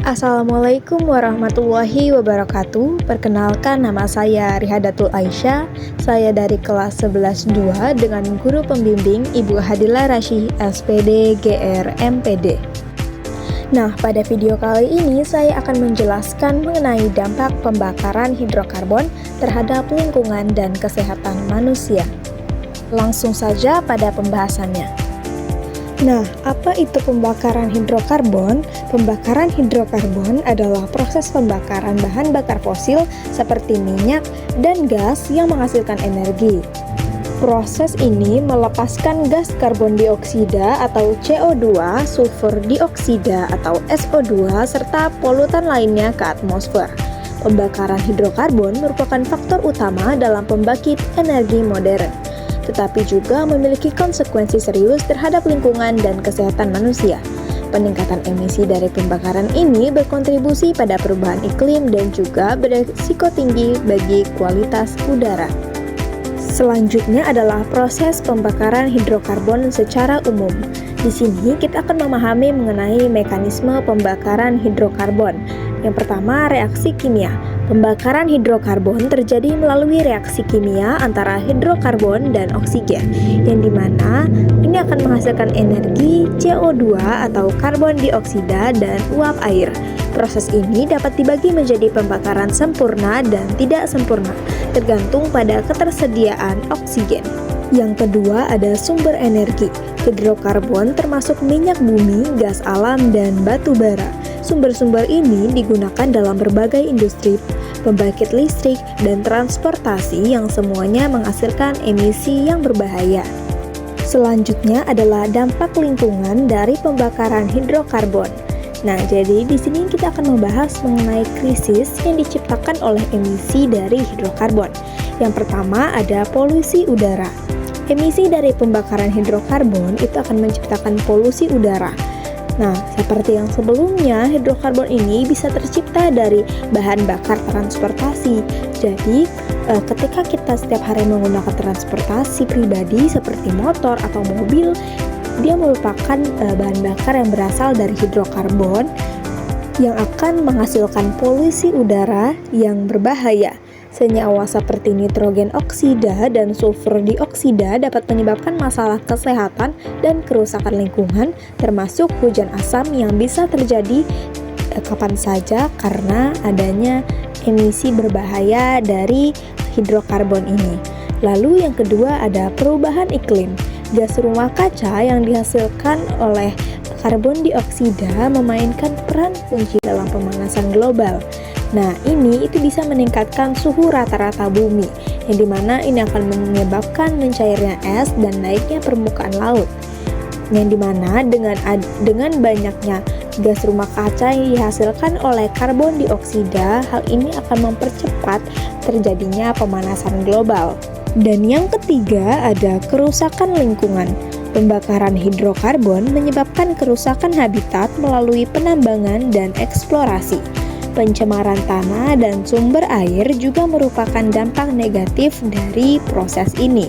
Assalamualaikum warahmatullahi wabarakatuh. Perkenalkan, nama saya Rihadatul Aisyah. Saya dari kelas 11-2 dengan guru pembimbing Ibu Hadila Rasyih SPD GR MPD. Nah, pada video kali ini saya akan menjelaskan mengenai dampak pembakaran hidrokarbon terhadap lingkungan dan kesehatan manusia. Langsung saja pada pembahasannya. Nah, apa itu pembakaran hidrokarbon? Pembakaran hidrokarbon adalah proses pembakaran bahan bakar fosil seperti minyak dan gas yang menghasilkan energi. Proses ini melepaskan gas karbon dioksida atau CO2, sulfur dioksida atau SO2, serta polutan lainnya ke atmosfer. Pembakaran hidrokarbon merupakan faktor utama dalam pembangkit energi modern, tetapi juga memiliki konsekuensi serius terhadap lingkungan dan kesehatan manusia. Peningkatan emisi dari pembakaran ini berkontribusi pada perubahan iklim dan juga berisiko tinggi bagi kualitas udara. Selanjutnya adalah proses pembakaran hidrokarbon secara umum. Di sini kita akan memahami mengenai mekanisme pembakaran hidrokarbon. Yang pertama, reaksi kimia. Pembakaran hidrokarbon terjadi melalui reaksi kimia antara hidrokarbon dan oksigen, yang dimana ini akan menghasilkan energi CO2 atau karbon dioksida dan uap air. Proses ini dapat dibagi menjadi pembakaran sempurna dan tidak sempurna, tergantung pada ketersediaan oksigen. Yang kedua ada sumber energi. Hidrokarbon termasuk minyak bumi, gas alam, dan batu bara. Sumber-sumber ini digunakan dalam berbagai industri, pembangkit listrik, dan transportasi yang semuanya menghasilkan emisi yang berbahaya. Selanjutnya adalah dampak lingkungan dari pembakaran hidrokarbon. Nah, jadi di sini kita akan membahas mengenai krisis yang diciptakan oleh emisi dari hidrokarbon. Yang pertama ada polusi udara. Emisi dari pembakaran hidrokarbon itu akan menciptakan polusi udara. Nah, seperti yang sebelumnya, hidrokarbon ini bisa tercipta dari bahan bakar transportasi. Jadi, ketika kita setiap hari menggunakan transportasi pribadi seperti motor atau mobil, dia merupakan bahan bakar yang berasal dari hidrokarbon yang akan menghasilkan polusi udara yang berbahaya. Senyawa seperti nitrogen oksida dan sulfur dioksida dapat menyebabkan masalah kesehatan dan kerusakan lingkungan, termasuk hujan asam yang bisa terjadi kapan saja karena adanya emisi berbahaya dari hidrokarbon ini. Lalu yang kedua ada perubahan iklim. Gas rumah kaca yang dihasilkan oleh karbon dioksida memainkan peran kunci dalam pemanasan global. Nah, ini itu bisa meningkatkan suhu rata-rata bumi, yang dimana ini akan menyebabkan mencairnya es dan naiknya permukaan laut. Yang dimana dengan banyaknya gas rumah kaca yang dihasilkan oleh karbon dioksida, hal ini akan mempercepat terjadinya pemanasan global. Dan yang ketiga ada kerusakan lingkungan. Pembakaran hidrokarbon menyebabkan kerusakan habitat melalui penambangan dan eksplorasi. Pencemaran tanah dan sumber air juga merupakan dampak negatif dari proses ini.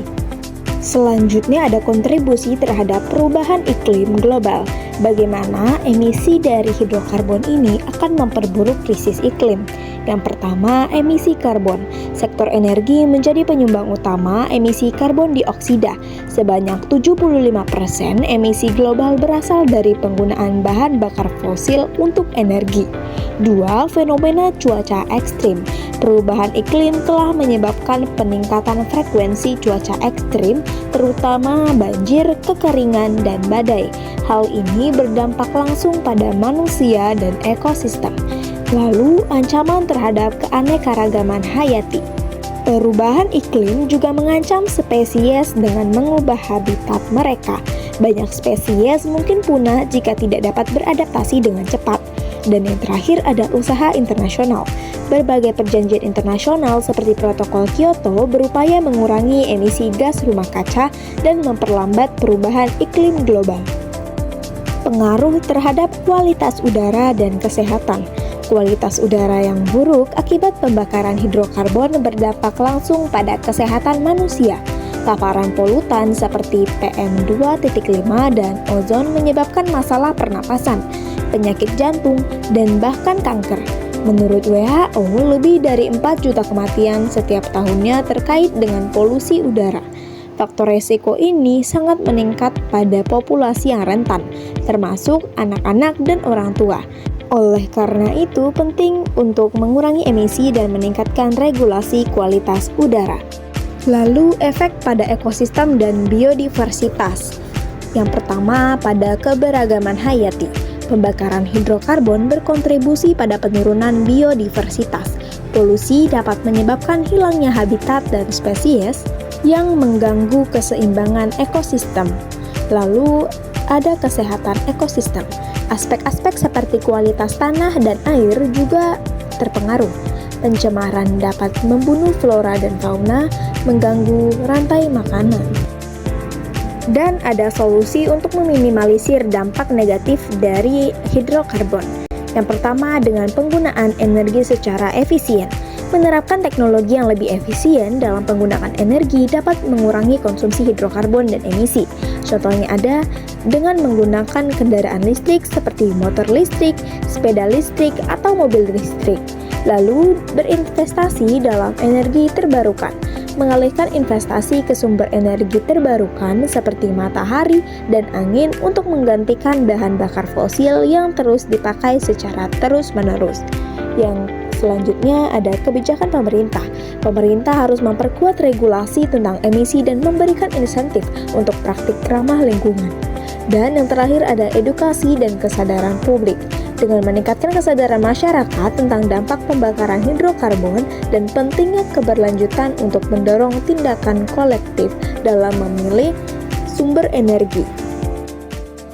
Selanjutnya ada kontribusi terhadap perubahan iklim global. Bagaimana emisi dari hidrokarbon ini akan memperburuk krisis iklim. Yang pertama, emisi karbon. Sektor energi menjadi penyumbang utama emisi karbon dioksida. Sebanyak 75% emisi global berasal dari penggunaan bahan bakar fosil untuk energi. 2. Fenomena cuaca ekstrim. Perubahan iklim telah menyebabkan peningkatan frekuensi cuaca ekstrim, terutama banjir, kekeringan, dan badai. Hal ini berdampak langsung pada manusia dan ekosistem. Lalu, ancaman terhadap keanekaragaman hayati. Perubahan iklim juga mengancam spesies dengan mengubah habitat mereka. Banyak spesies mungkin punah jika tidak dapat beradaptasi dengan cepat. Dan yang terakhir ada usaha internasional. Berbagai perjanjian internasional seperti Protokol Kyoto berupaya mengurangi emisi gas rumah kaca dan memperlambat perubahan iklim global. Pengaruh terhadap kualitas udara dan kesehatan. Kualitas udara yang buruk akibat pembakaran hidrokarbon berdampak langsung pada kesehatan manusia. Paparan polutan seperti PM2.5 dan ozon menyebabkan masalah pernapasan. penyakit jantung, dan bahkan kanker. Menurut WHO, lebih dari 4 juta kematian setiap tahunnya terkait dengan polusi udara. Faktor resiko ini sangat meningkat pada populasi yang rentan, termasuk anak-anak dan orang tua. Oleh karena itu, penting untuk mengurangi emisi dan meningkatkan regulasi kualitas udara. Lalu, efek pada ekosistem dan biodiversitas. Yang pertama, pada keberagaman hayati. Pembakaran hidrokarbon berkontribusi pada penurunan biodiversitas. Polusi dapat menyebabkan hilangnya habitat dan spesies yang mengganggu keseimbangan ekosistem. Lalu, ada kesehatan ekosistem. Aspek-aspek seperti kualitas tanah dan air juga terpengaruh. Pencemaran dapat membunuh flora dan fauna, mengganggu rantai makanan. Dan ada solusi untuk meminimalisir dampak negatif dari hidrokarbon. Yang pertama, dengan penggunaan energi secara efisien. Menerapkan teknologi yang lebih efisien dalam penggunaan energi dapat mengurangi konsumsi hidrokarbon dan emisi. Contohnya ada dengan menggunakan kendaraan listrik seperti motor listrik, sepeda listrik, atau mobil listrik. Lalu, berinvestasi dalam energi terbarukan. Mengalihkan investasi ke sumber energi terbarukan seperti matahari dan angin untuk menggantikan bahan bakar fosil yang terus dipakai secara terus-menerus. Yang selanjutnya ada kebijakan pemerintah. Pemerintah harus memperkuat regulasi tentang emisi dan memberikan insentif untuk praktik ramah lingkungan. Dan yang terakhir ada edukasi dan kesadaran publik. Dengan meningkatkan kesadaran masyarakat tentang dampak pembakaran hidrokarbon dan pentingnya keberlanjutan untuk mendorong tindakan kolektif dalam memilih sumber energi.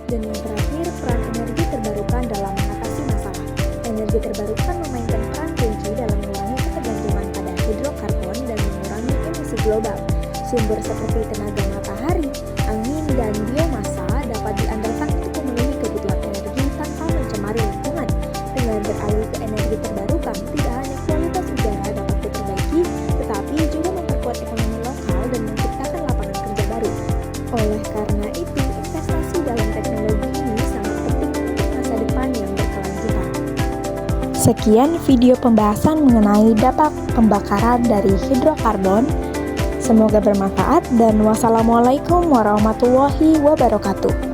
Dan yang terakhir, peran energi terbarukan dalam mengatasi masalah. Energi terbarukan memainkan peran kunci dalam mengurangi ketergantungan pada hidrokarbon dan mengurangi emisi global. Sumber seperti tenaga matahari, angin, dan biomasa dapat diandalkan untuk memenuhi kebutuhan energi tanpa mencemari lingkungan. Dengan beralih ke energi terbarukan, tidak hanya kualitas udara dapat diperbaiki, tetapi juga memperkuat ekonomi lokal dan menciptakan lapangan kerja baru. Oleh karena itu, investasi dalam teknologi ini sangat penting untuk masa depan yang berkelanjutan. Sekian video pembahasan mengenai dampak pembakaran dari hidrokarbon. Semoga bermanfaat dan wassalamualaikum warahmatullahi wabarakatuh.